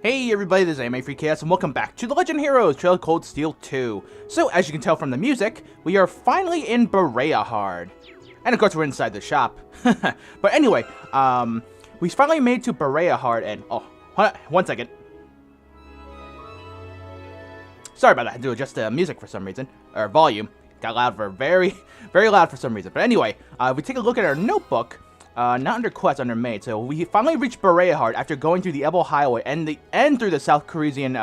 Hey everybody, this is AnimefreakChaos and welcome back to the Legend Heroes Trail of Cold Steel 2. So, as you can tell from the music, we are finally in Bareahard. And of course we're inside the shop. But anyway, we finally made it to Bareahard and... Oh, hold on, 1 second. Sorry about that, I had to adjust the music for some reason. Or volume. Got loud for very loud for some reason. But anyway, if we take a look at our notebook... not under quest, under maid. So we finally reached Bareahard after going through the Ebel Highway and through the South Corsican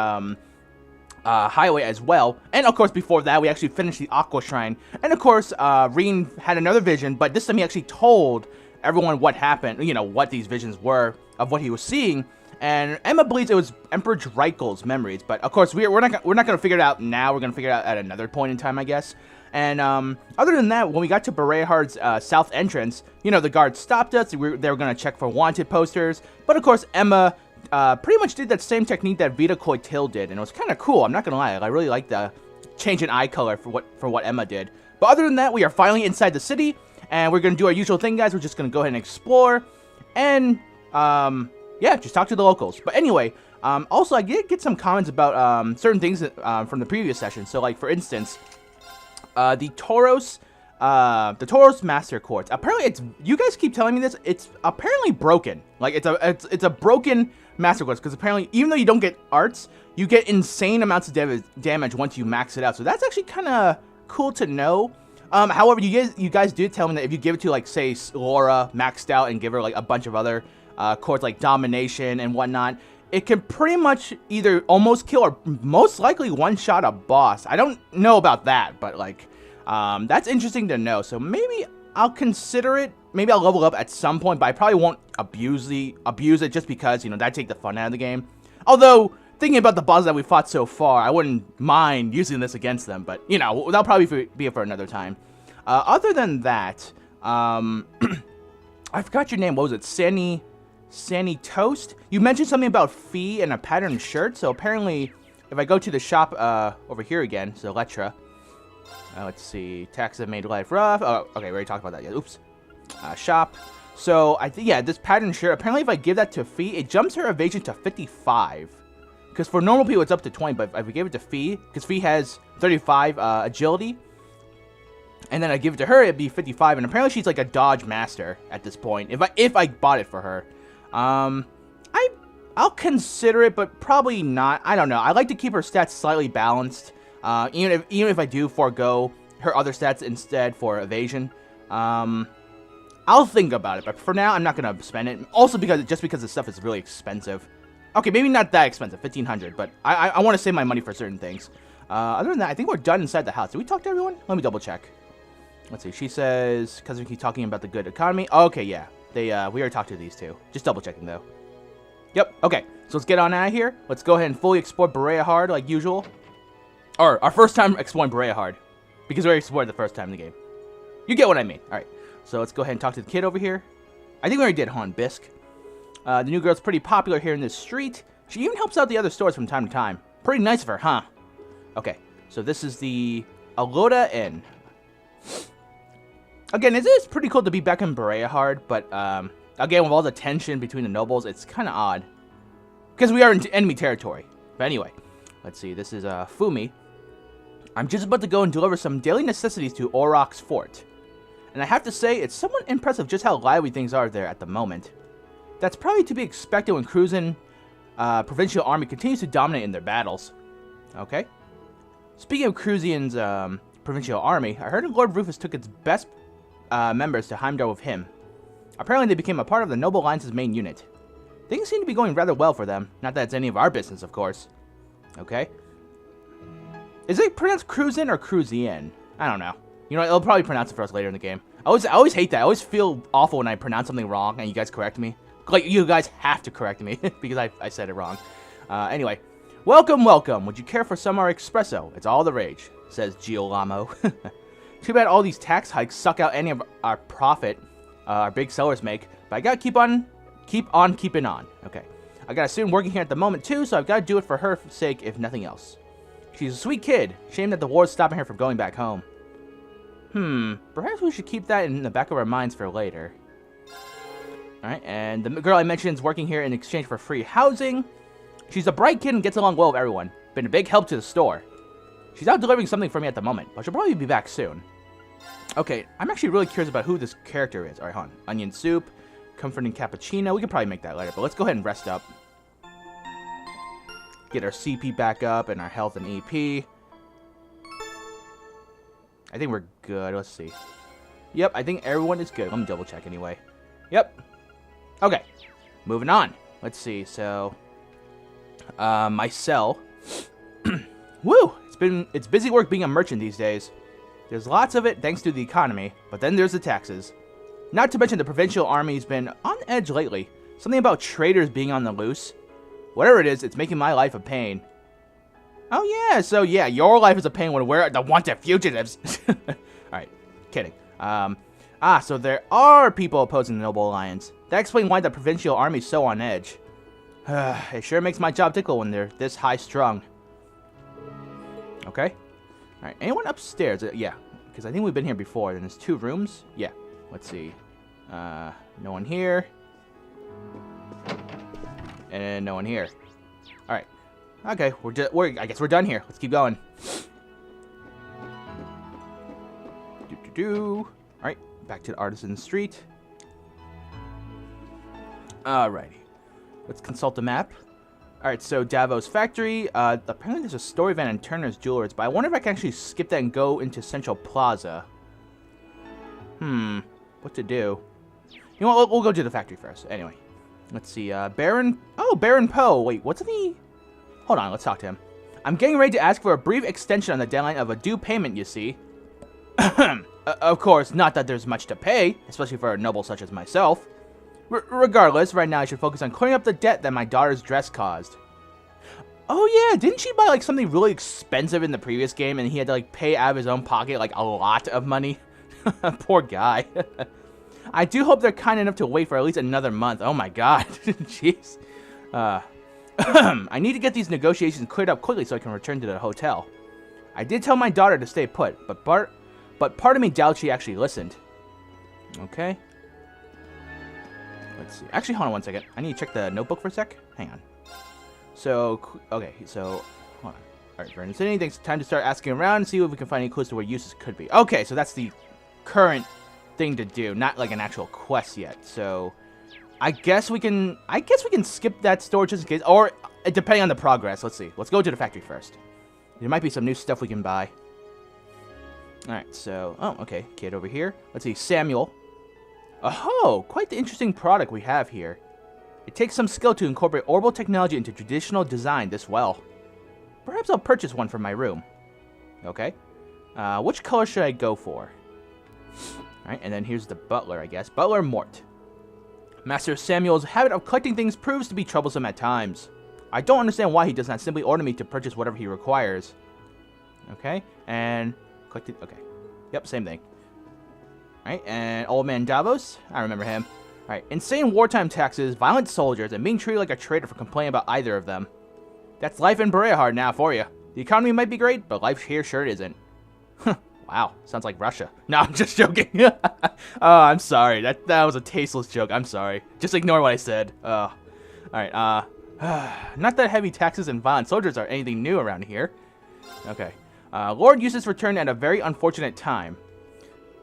highway as well. And of course, before that, we actually finished the Aqua Shrine. And of course, Reen had another vision, but this time he actually told everyone what happened. You know what these visions were of what he was seeing. And Emma believes it was Emperor Dreikel's memories. But of course, we're not gonna figure it out now. We're gonna figure it out at another point in time, I guess. And other than that, when we got to Bareahard's south entrance, you know, the guards stopped us. They were going to check for wanted posters. But of course, Emma pretty much did that same technique that Vita Coitil did. And it was kind of cool, I'm not going to lie. I really like the change in eye color for what Emma did. But other than that, we are finally inside the city. And we're going to do our usual thing, guys. We're just going to go ahead and explore. And, yeah, just talk to the locals. But anyway, also, I did get some comments about certain things from the previous session. So, like, for instance... the Tauros Master Quartz. Apparently, you guys keep telling me this. It's apparently broken. Like it's a broken Master Quartz because apparently, even though you don't get arts, you get insane amounts of damage once you max it out. So that's actually kind of cool to know. However, you guys did tell me that if you give it to like say Laura maxed out and give her like a bunch of other quartz like Domination and whatnot, it can pretty much either almost kill or most likely one-shot a boss. I don't know about that, but like, that's interesting to know. So maybe I'll consider it. Maybe I'll level up at some point, but I probably won't abuse it just because, you know, that'd take the fun out of the game. Although, thinking about the bosses that we fought so far, I wouldn't mind using this against them, but, you know, that'll probably be for another time. Other than that, I forgot your name. What was it? Sandy Toast? You mentioned something about Fee and a patterned shirt, so apparently, if I go to the shop over here again, so Letra, let's see, taxes have made life rough. Oh, okay, we already talked about that. Yeah, oops. Shop. So, I think, yeah, this patterned shirt, apparently if I give that to Fee, it jumps her evasion to 55. Because for normal people, it's up to 20, but if we gave it to Fee, because Fee has 35 agility, and then I give it to her, it'd be 55, and apparently she's like a dodge master at this point, if I bought it for her. I'll consider it, but probably not. I don't know. I like to keep her stats slightly balanced, even if I do forego her other stats instead for evasion. I'll think about it, but for now, I'm not gonna spend it. Also, just because the stuff is really expensive. Okay, maybe not that expensive, 1,500, but I want to save my money for certain things. Other than that, I think we're done inside the house. Did we talk to everyone? Let me double check. Let's see. She says, because we keep talking about the good economy. Okay, yeah. We already talked to these two. Just double checking though. Yep. Okay. So let's get on out of here. Let's go ahead and fully explore Bareahard like usual. Or our first time exploring Bareahard, because we already explored the first time in the game. You get what I mean. All right. So let's go ahead and talk to the kid over here. I think we already did Han Bisque. The new girl's pretty popular here in this street. She even helps out the other stores from time to time. Pretty nice of her, huh? Okay. So this is the Aloda Inn. Again, it is pretty cool to be back in Bareahard, but, again, with all the tension between the nobles, it's kind of odd. Because we are in enemy territory. But anyway, let's see, this is, Fumi. I'm just about to go and deliver some daily necessities to Auroch's fort. And I have to say, it's somewhat impressive just how lively things are there at the moment. That's probably to be expected when Cruisin' provincial army continues to dominate in their battles. Okay. Speaking of Cruisin's, provincial army, I heard Lord Rufus took its best members to Heimdall with him. Apparently they became a part of the Noble Alliance's main unit. Things seem to be going rather well for them. Not that it's any of our business, of course. Okay. Is it pronounced Cruisin' or Cruisian? I don't know. You know, it'll probably pronounce it for us later in the game. I always hate that. I always feel awful when I pronounce something wrong and you guys correct me. Like, you guys have to correct me because I said it wrong. Anyway. Welcome, welcome. Would you care for some of our espresso? It's all the rage, says Giolamo. Too bad all these tax hikes suck out any of our profit our big sellers make, but I gotta keep on keeping on. Okay. I got a student working here at the moment too, so I've gotta do it for her sake if nothing else. She's a sweet kid. Shame that the war's stopping her from going back home. Perhaps we should keep that in the back of our minds for later. Alright, and the girl I mentioned is working here in exchange for free housing. She's a bright kid and gets along well with everyone. Been a big help to the store. She's out delivering something for me at the moment, but she'll probably be back soon. Okay, I'm actually really curious about who this character is. Alright, hold on. Onion soup, comforting cappuccino. We can probably make that later, but let's go ahead and rest up. Get our CP back up and our health and EP. I think we're good. Let's see. Yep, I think everyone is good. Let me double check anyway. Yep. Okay, moving on. Let's see, so... my cell. Woo! It's busy work being a merchant these days. There's lots of it thanks to the economy, but then there's the taxes. Not to mention the provincial army's been on edge lately. Something about traders being on the loose. Whatever it is, it's making my life a pain. Oh yeah, so yeah, your life is a pain when we're the wanted fugitives. Alright, kidding. So there are people opposing the Noble Alliance. That explains why the provincial army's so on edge. It sure makes my job tickle when they're this high-strung. Okay. Alright, anyone upstairs? Yeah, because I think we've been here before. Then there's 2 rooms. Yeah, let's see. No one here. And no one here. Alright. Okay, I guess we're done here. Let's keep going. Alright, back to the Artisan Street. Alrighty. Let's consult the map. Alright, so Davos Factory. Apparently there's a store event in Turner's Jewelers, but I wonder if I can actually skip that and go into Central Plaza. What to do? You know what, we'll go to the factory first. Anyway, let's see, Baron... Oh, Baron Poe. Wait, what's the... Hold on, let's talk to him. I'm getting ready to ask for a brief extension on the deadline of a due payment, you see. Of course, not that there's much to pay, especially for a noble such as myself. Regardless, right now I should focus on clearing up the debt that my daughter's dress caused. Oh yeah, didn't she buy like something really expensive in the previous game and he had to like pay out of his own pocket like a lot of money? Poor guy. I do hope they're kind enough to wait for at least another month. Oh my god. Jeez. I need to get these negotiations cleared up quickly so I can return to the hotel. I did tell my daughter to stay put, but part of me doubts she actually listened. Okay. Let's see. Actually, hold on one second. I need to check the notebook for a sec. Hang on. So, okay, so, hold on. Alright, Vernon City, thanks. Time to start asking around and see if we can find any clues to where uses could be. Okay, so that's the current thing to do, not like an actual quest yet. So, I guess we can skip that store just in case, or depending on the progress. Let's see. Let's go to the factory first. There might be some new stuff we can buy. Alright, so, oh, okay, kid over here. Let's see, Samuel. Oh, quite the interesting product we have here. It takes some skill to incorporate orbital technology into traditional design this well. Perhaps I'll purchase one for my room. Okay. Which color should I go for? Alright, and then here's the butler, I guess. Butler Mort. Master Samuel's habit of collecting things proves to be troublesome at times. I don't understand why he does not simply order me to purchase whatever he requires. Okay, and... collected... okay. Yep, same thing. Alright, and Old Man Davos. I remember him. Alright, insane wartime taxes, violent soldiers, and being treated like a traitor for complaining about either of them. That's life in Bareahard now for you. The economy might be great, but life here sure isn't. Wow, sounds like Russia. No, I'm just joking. Oh, I'm sorry. That was a tasteless joke. I'm sorry. Just ignore what I said. Alright, not that heavy taxes and violent soldiers are anything new around here. Okay. Lord Eustace returned at a very unfortunate time.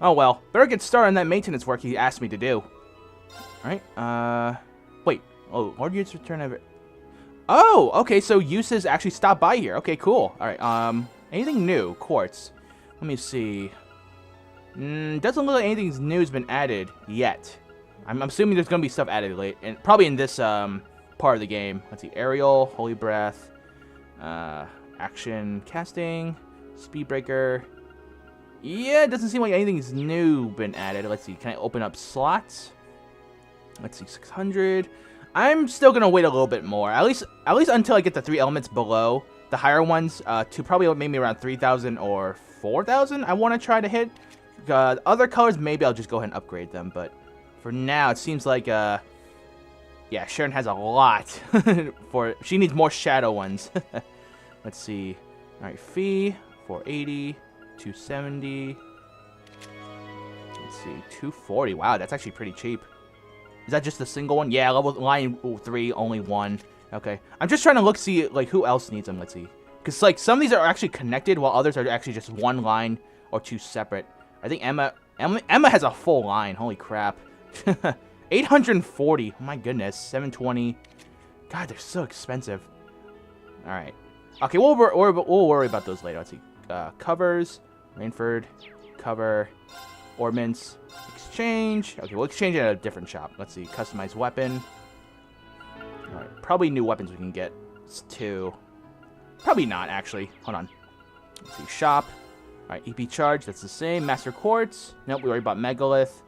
Oh well, better get started on that maintenance work he asked me to do. Alright, wait. Oh, Lord Eustace returned at... Oh, okay, so Eustace actually stopped by here. Okay, cool. Alright, anything new? Quartz. Let me see. Doesn't look like anything's new has been added yet. I'm assuming there's gonna be stuff added late, and probably in this, part of the game. Let's see, Aerial, Holy Breath, Action, Casting, Speed Breaker. Yeah, it doesn't seem like anything's new been added. Let's see, can I open up slots? Let's see, 600. I'm still gonna wait a little bit more. At least until I get the 3 elements below the higher ones, to probably maybe around 3,000 or 4,000. I want to try to hit. Other colors, maybe I'll just go ahead and upgrade them. But for now, it seems like yeah, Sharon has a lot. She needs more shadow ones. Let's see. All right, fee 480. 270. Let's see, 240. Wow, that's actually pretty cheap. Is that just a single one? Yeah, level line 3, only one. Okay. I'm just trying to look, see, like, who else needs them. Let's see. Because, like, some of these are actually connected, while others are actually just one line or two separate. I think Emma has a full line. Holy crap. 840. Oh, my goodness. 720. God, they're so expensive. All right. Okay, we'll worry about those later. Let's see. Covers. Rainford. Cover. Ornaments. Exchange. Okay, we'll exchange it at a different shop. Let's see. Customized weapon. All right. Probably new weapons we can get. It's 2. Probably not, actually. Hold on. Let's see. Shop. All right. EP charge. That's the same. Master Quartz. Nope, we already bought Megalith.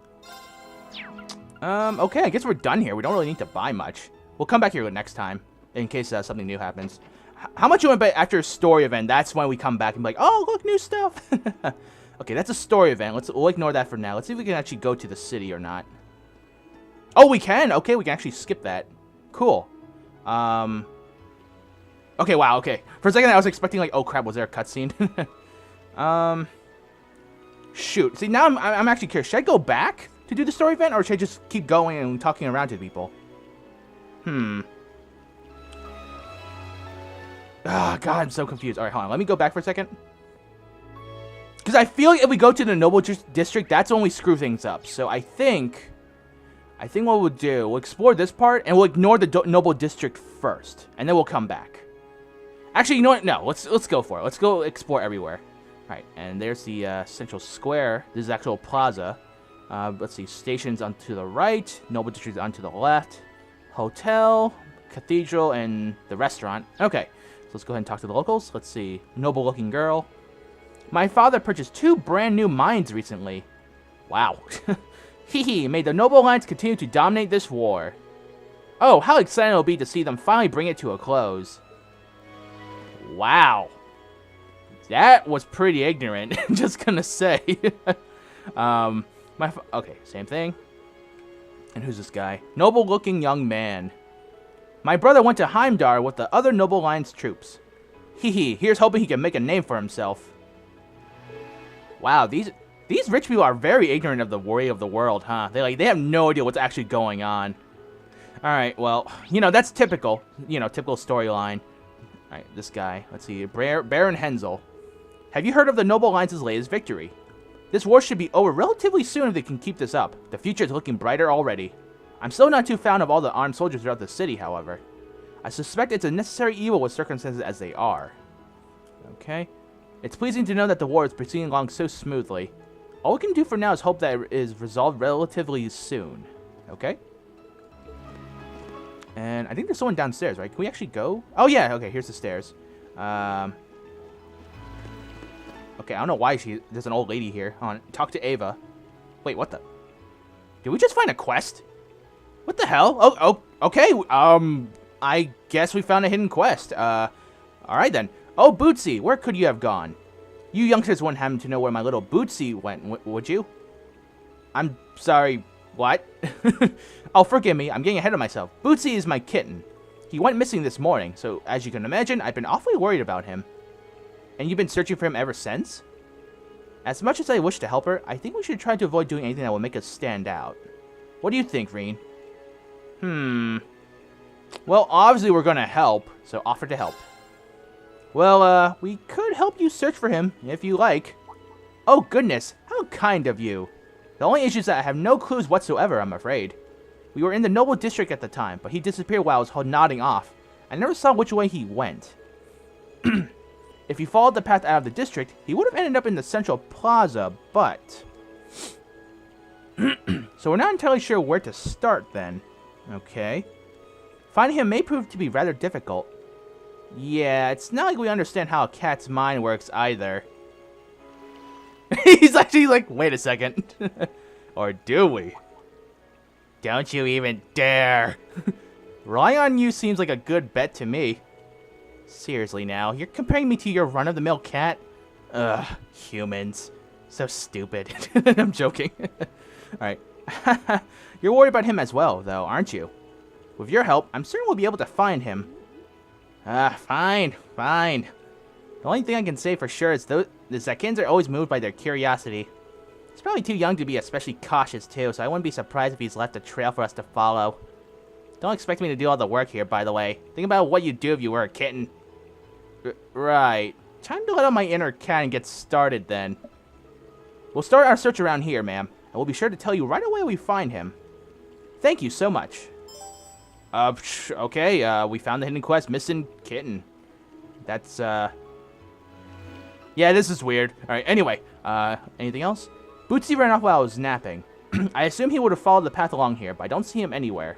Okay, I guess we're done here. We don't really need to buy much. We'll come back here next time in case something new happens. How much you want to bet after a story event? That's when we come back and be like, oh, look, new stuff. Okay, that's a story event. We'll ignore that for now. Let's see if we can actually go to the city or not. Oh, we can? Okay, we can actually skip that. Cool. Okay, wow, okay. For a second, I was expecting, like, oh, crap, was there a cutscene? Shoot. See, now I'm actually curious. Should I go back to do the story event, or should I just keep going and talking around to people? Ah, God, I'm so confused. All right, hold on. Let me go back for a second. Because I feel like if we go to the Noble District, that's when we screw things up. So I think what we'll do, we'll explore this part, and we'll ignore the Noble District first, and then we'll come back. Actually, you know what? No, let's go for it. Let's go explore everywhere. All right, and there's the central square. This is actual plaza. Let's see, stations onto the right, Noble District onto the left, hotel, cathedral, and the restaurant. Okay, so let's go ahead and talk to the locals. Let's see, noble-looking girl. My father purchased 2 brand new mines recently. Wow. Hehe, may the noble lines continue to dominate this war. Oh, how exciting it'll be to see them finally bring it to a close. Wow. That was pretty ignorant, just gonna say. Okay, same thing. And who's this guy? Noble-looking young man. My brother went to Heimdar with the other Noble Line's troops. Hehe, here's hoping he can make a name for himself. Wow, these rich people are very ignorant of the worry of the world, huh? They have no idea what's actually going on. All right, well, you know, that's typical. You know, typical storyline. All right, this guy. Let's see, Baron Hensel. Have you heard of the Noble Alliance's latest victory? This war should be over relatively soon if they can keep this up. The future is looking brighter already. I'm still not too fond of all the armed soldiers throughout the city, however. I suspect it's a necessary evil with circumstances as they are. Okay. It's pleasing to know that the war is proceeding along so smoothly. All we can do for now is hope that it is resolved relatively soon. Okay. And I think there's someone downstairs, right? Can we actually go? Oh, yeah. Okay, here's the stairs. Okay, I don't know why there's an old lady here. Hold on, talk to Ava. Wait, what the? Did we just find a quest? What the hell? Oh, okay. I guess we found a hidden quest. All right then. Oh, Bootsy, where could you have gone? You youngsters wouldn't happen to know where my little Bootsy went, would you? I'm sorry, what? Oh, forgive me, I'm getting ahead of myself. Bootsy is my kitten. He went missing this morning, so as you can imagine, I've been awfully worried about him. And you've been searching for him ever since? As much as I wish to help her, I think we should try to avoid doing anything that will make us stand out. What do you think, Reen? Well, obviously we're gonna help, so offer to help. Well, we could help you search for him, if you like. Oh, goodness, how kind of you. The only issue is that I have no clues whatsoever, I'm afraid. We were in the Noble District at the time, but he disappeared while I was nodding off. I never saw which way he went. If he followed the path out of the district, he would have ended up in the central plaza, but... So we're not entirely sure where to start, then. Okay. Finding him may prove to be rather difficult. Yeah, it's not like we understand how a cat's mind works, either. He's actually like, wait a second. Or do we? Don't you even dare. Relying on you seems like a good bet to me. Seriously now, you're comparing me to your run-of-the-mill cat? Ugh, humans. So stupid. I'm joking. Alright. You're worried about him as well, though, aren't you? With your help, I'm certain we'll be able to find him. Fine. The only thing I can say for sure is that kids are always moved by their curiosity. He's probably too young to be especially cautious, too, so I wouldn't be surprised if he's left a trail for us to follow. Don't expect me to do all the work here, by the way. Think about what you'd do if you were a kitten. Right. Time to let out my inner cat and get started, then. We'll start our search around here, ma'am. And we'll be sure to tell you right away we find him. Thank you so much. Okay, we found the hidden quest, missing kitten. That's, yeah, this is weird. Alright, anyway, anything else? Bootsy ran off while I was napping. I assume he would have followed the path along here, but I don't see him anywhere.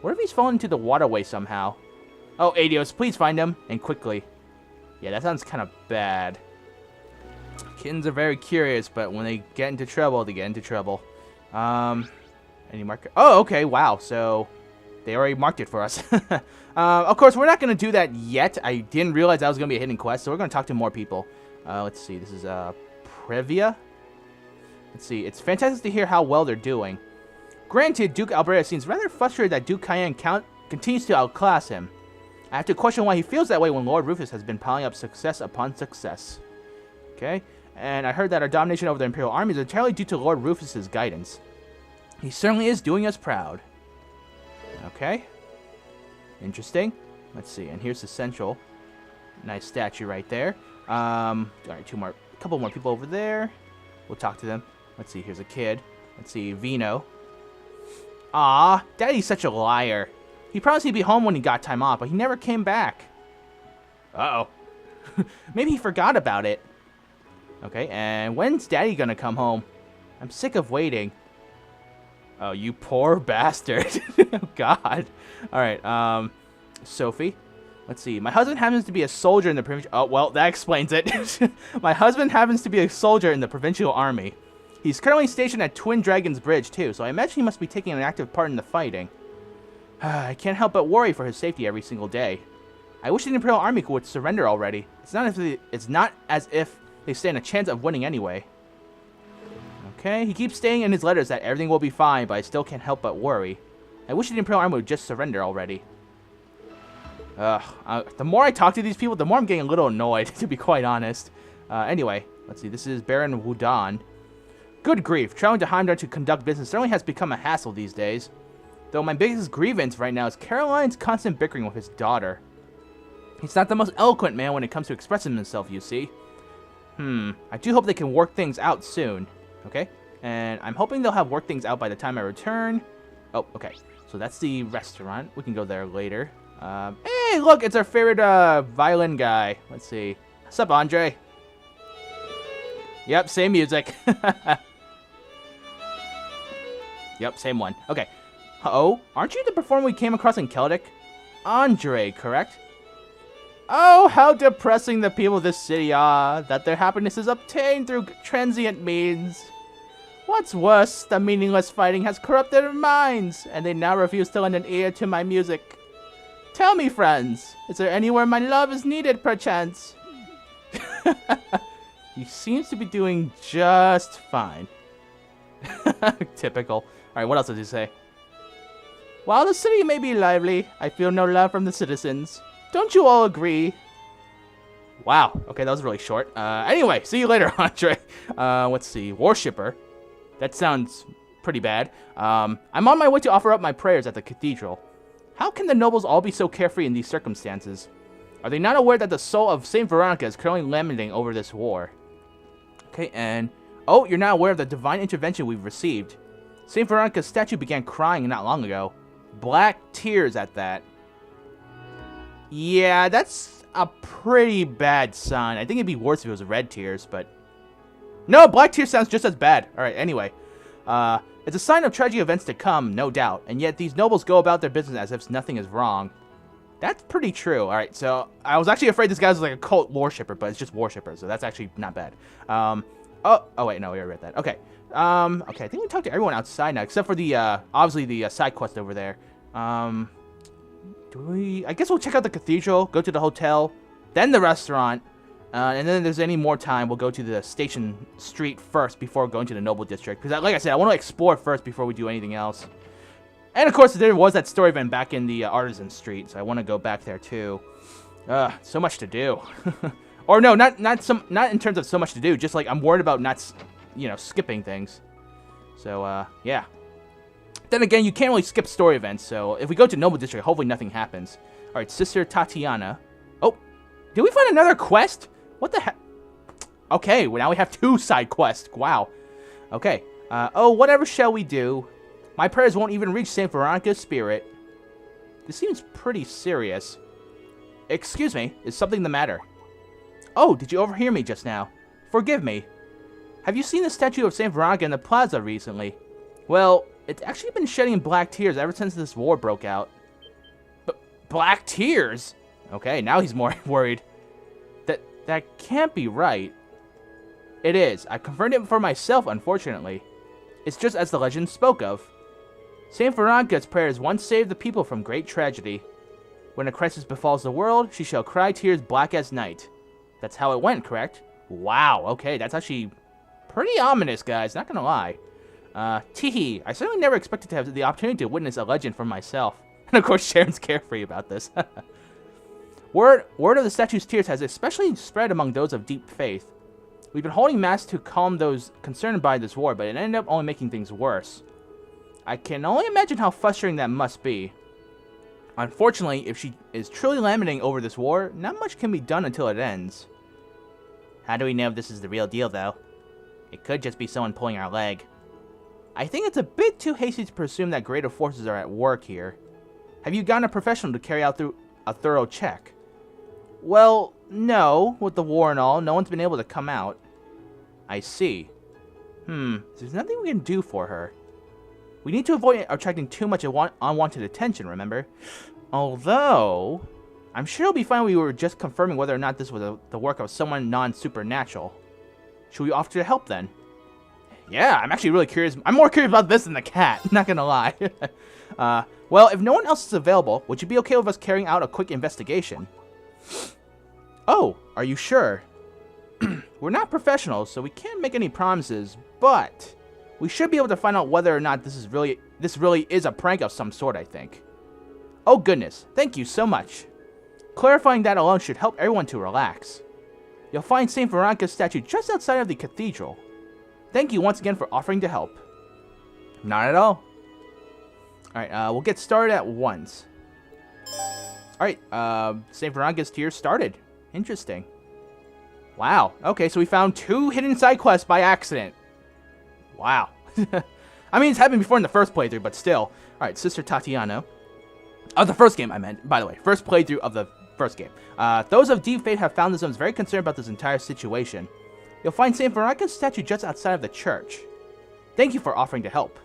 What if he's fallen into the waterway somehow? Oh, Adios, please find him, and quickly. Yeah, that sounds kind of bad. Kittens are very curious, but when they get into trouble, they get into trouble. Any marker? Oh, okay, wow, so they already marked it for us. Of course, we're not going to do that yet. I didn't realize that was going to be a hidden quest, so we're going to talk to more people. Let's see, this is, Privia? Let's see, it's fantastic to hear how well they're doing. Granted, Duke Alberta seems rather frustrated that Duke Cayenne continues to outclass him. I have to question why he feels that way when Lord Rufus has been piling up success upon success. Okay, and I heard that our domination over the Imperial Army is entirely due to Lord Rufus's guidance. He certainly is doing us proud. Okay, interesting. Let's see, and here's the central. Nice statue right there. Alright, a couple more people over there. We'll talk to them. Let's see, here's a kid. Let's see, Vino. Aw, Daddy's such a liar. He promised he'd be home when he got time off, but he never came back. Uh-oh. Maybe he forgot about it. Okay, and when's Daddy gonna come home? I'm sick of waiting. Oh, you poor bastard. Oh, God. Alright, Sophie. Let's see. My husband happens to be a soldier in the provincial... Oh, well, that explains it. My husband happens to be a soldier in the provincial army. He's currently stationed at Twin Dragon's Bridge, too, so I imagine he must be taking an active part in the fighting. I can't help but worry for his safety every single day. I wish the Imperial Army would surrender already. It's not as if they stand a chance of winning anyway. Okay, he keeps saying in his letters that everything will be fine, but I still can't help but worry. I wish the Imperial Army would just surrender already. The more I talk to these people, the more I'm getting a little annoyed, to be quite honest. Anyway, let's see. This is Baron Wudon. Good grief, traveling to Heimdall to conduct business certainly has become a hassle these days. Though my biggest grievance right now is Caroline's constant bickering with his daughter. He's not the most eloquent man when it comes to expressing himself, you see. I do hope they can work things out soon. Okay, and I'm hoping they'll have worked things out by the time I return. Oh, okay. So that's the restaurant. We can go there later. Hey, look, it's our favorite violin guy. Let's see. What's up, Andre? Yep, same music. Yep, same one. Okay. Uh-oh, aren't you the performer we came across in Celtic? Andre, correct? Oh, how depressing the people of this city are, that their happiness is obtained through transient means. What's worse, the meaningless fighting has corrupted their minds, and they now refuse to lend an ear to my music. Tell me, friends, is there anywhere my love is needed, perchance? He seems to be doing just fine. Typical. Alright, what else does he say? While the city may be lively, I feel no love from the citizens. Don't you all agree? Wow. Okay, that was really short. Anyway, see you later, Andre. Let's see. Worshipper. That sounds pretty bad. I'm on my way to offer up my prayers at the Cathedral. How can the nobles all be so carefree in these circumstances? Are they not aware that the soul of Saint Veronica is currently lamenting over this war? Okay, and... Oh, you're not aware of the divine intervention we've received. Saint Veronica's statue began crying not long ago. Black tears at that. Yeah, that's a pretty bad sign. I think it'd be worse if it was red tears, but... No, black tears sounds just as bad. Alright, anyway. It's a sign of tragic events to come, no doubt. And yet these nobles go about their business as if nothing is wrong. That's pretty true. Alright, so I was actually afraid this guy was like a cult worshipper, but it's just worshipper, so that's actually not bad. Oh wait, no, we already read that. Okay. Okay, I think we talked to everyone outside now, except for the, obviously the side quest over there. I guess we'll check out the cathedral, go to the hotel, then the restaurant, and then if there's any more time, we'll go to the station street first before going to the noble district. Because, like I said, I want to explore first before we do anything else. And, of course, there was that story event back in the artisan street, so I want to go back there, too. So much to do. Or, no, not in terms of so much to do, just, like, I'm worried about not, you know, skipping things. So, yeah. Then again, you can't really skip story events, so if we go to Noble District, hopefully nothing happens. Alright, Sister Tatiana. Oh, did we find another quest? What the heck? Okay, well now we have 2 side quests. Wow. Okay. Oh, whatever shall we do? My prayers won't even reach St. Veronica's spirit. This seems pretty serious. Excuse me, is something the matter? Oh, did you overhear me just now? Forgive me. Have you seen the statue of St. Veronica in the plaza recently? Well, it's actually been shedding black tears ever since this war broke out. Black tears? Okay, now he's more worried. That can't be right. It is. I confirmed it for myself, unfortunately. It's just as the legend spoke of. St. Veronica's prayers once saved the people from great tragedy. When a crisis befalls the world, she shall cry tears black as night. That's how it went, correct? Wow, okay, that's actually pretty ominous, guys, not gonna lie. Teehee, I certainly never expected to have the opportunity to witness a legend for myself. And of course, Sharon's carefree about this. Word of the statue's tears has especially spread among those of deep faith. We've been holding mass to calm those concerned by this war, but it ended up only making things worse. I can only imagine how frustrating that must be. Unfortunately, if she is truly lamenting over this war, not much can be done until it ends. How do we know if this is the real deal, though? It could just be someone pulling our leg. I think it's a bit too hasty to presume that greater forces are at work here. Have you gotten a professional to carry out a thorough check? Well, no. With the war and all, no one's been able to come out. I see. There's nothing we can do for her. We need to avoid attracting too much unwanted attention, remember? Although, I'm sure it'll be fine if we were just confirming whether or not this was the work of someone non-supernatural. Should we offer to help then? Yeah, I'm actually really curious. I'm more curious about this than the cat, not gonna lie. Well, if no one else is available, would you be okay with us carrying out a quick investigation? Oh, are you sure? We're not professionals, so we can't make any promises, but we should be able to find out whether or not this really is a prank of some sort, I think. Oh goodness, thank you so much. Clarifying that alone should help everyone to relax. You'll find St. Veronica's statue just outside of the cathedral. Thank you once again for offering to help. Not at all. Alright, we'll get started at once. Alright, St. Veronica's tears started. Interesting. Wow. Okay, so we found 2 hidden side quests by accident. Wow. I mean, it's happened before in the first playthrough, but still. Alright, Sister Tatiana. Of the first game, I meant, by the way. First playthrough of the first game. Those of deep faith have found themselves very concerned about this entire situation. You'll find St. Veronica's statue just outside of the church. Thank you for offering to help.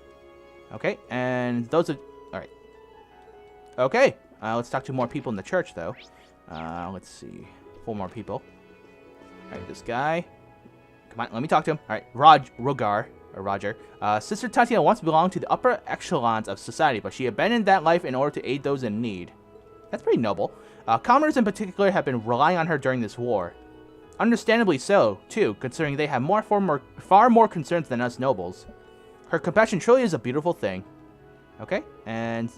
Okay, and those of... Alright. Okay, let's talk to more people in the church, though. Let's see. 4 more people. Alright, this guy. Come on, let me talk to him. Alright, Roger. Sister Tatiana once belonged to the upper echelons of society, but she abandoned that life in order to aid those in need. That's pretty noble. Commoners in particular have been relying on her during this war. Understandably so, too, considering they have far more concerns than us nobles. Her compassion truly is a beautiful thing. Okay, and...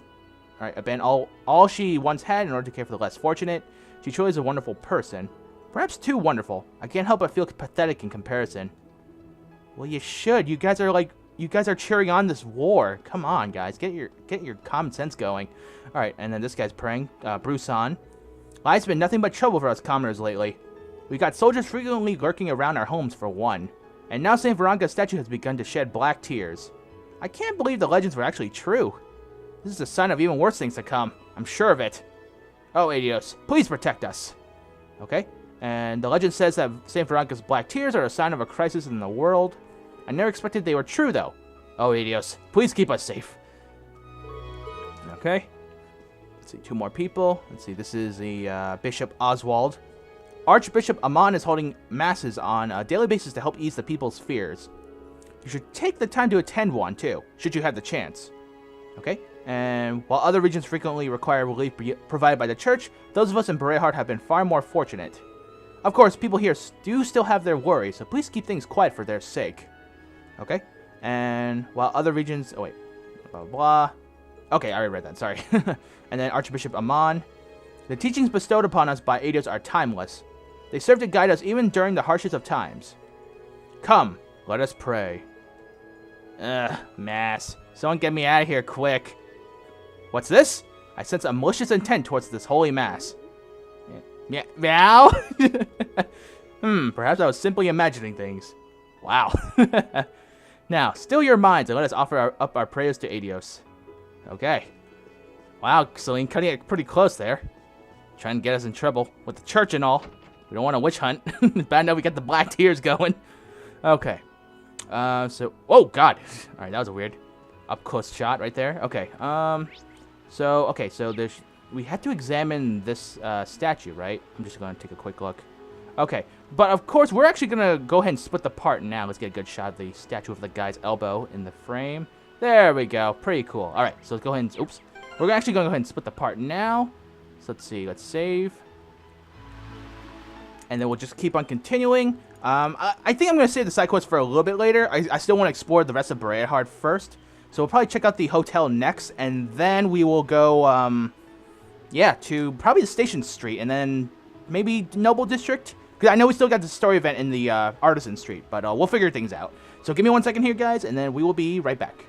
Alright, abandon all she once had in order to care for the less fortunate. She truly is a wonderful person. Perhaps too wonderful. I can't help but feel pathetic in comparison. Well, you should. You guys are cheering on this war. Come on, guys. Get your common sense going. Alright, and then this guy's praying. Bruce-san. Life's been nothing but trouble for us commoners lately. We got soldiers frequently lurking around our homes for one. And now St. Veronica's statue has begun to shed black tears. I can't believe the legends were actually true. This is a sign of even worse things to come. I'm sure of it. Oh, Adios, please protect us. Okay, and the legend says that St. Veronica's black tears are a sign of a crisis in the world. I never expected they were true, though. Oh, Adios, please keep us safe. Okay, let's see, 2 more people. Let's see, this is the Bishop Oswald. Archbishop Amon is holding masses on a daily basis to help ease the people's fears. You should take the time to attend one, too, should you have the chance. Okay, and while other regions frequently require relief provided by the church, those of us in Bareahard have been far more fortunate. Of course, people here do still have their worries, so please keep things quiet for their sake. Okay, and while other regions... Oh, wait. Blah, blah, blah. Okay, I already read that, sorry. And then Archbishop Amon. The teachings bestowed upon us by Adios are timeless. They serve to guide us even during the harshest of times. Come, let us pray. Mass. Someone get me out of here quick. What's this? I sense a malicious intent towards this holy mass. Yeah, meow? Perhaps I was simply imagining things. Wow. Now, still your minds and let us offer up our prayers to Adios. Okay. Wow, Celine, cutting it pretty close there. Trying to get us in trouble with the church and all. We don't want a witch hunt. Bad enough we got the black tears going. Okay. So, oh god. Alright, that was a weird up close shot right there. Okay. So there's, we had to examine this statue, right? I'm just going to take a quick look. Okay, but of course, we're actually going to go ahead and split the part now. Let's get a good shot of the statue of the guy's elbow in the frame. There we go. Pretty cool. All right, so let's go ahead and, oops. We're actually going to go ahead and split the part now. So let's see, let's save. And then we'll just keep on continuing. I think I'm going to save the side quest for a little bit later. I still want to explore the rest of Bareahard first. So we'll probably check out the hotel next, and then we will go, yeah, to probably the Station Street, and then maybe Noble District. Because I know we still got the story event in the Artisan Street, but we'll figure things out. So give me 1 second here, guys, and then we will be right back.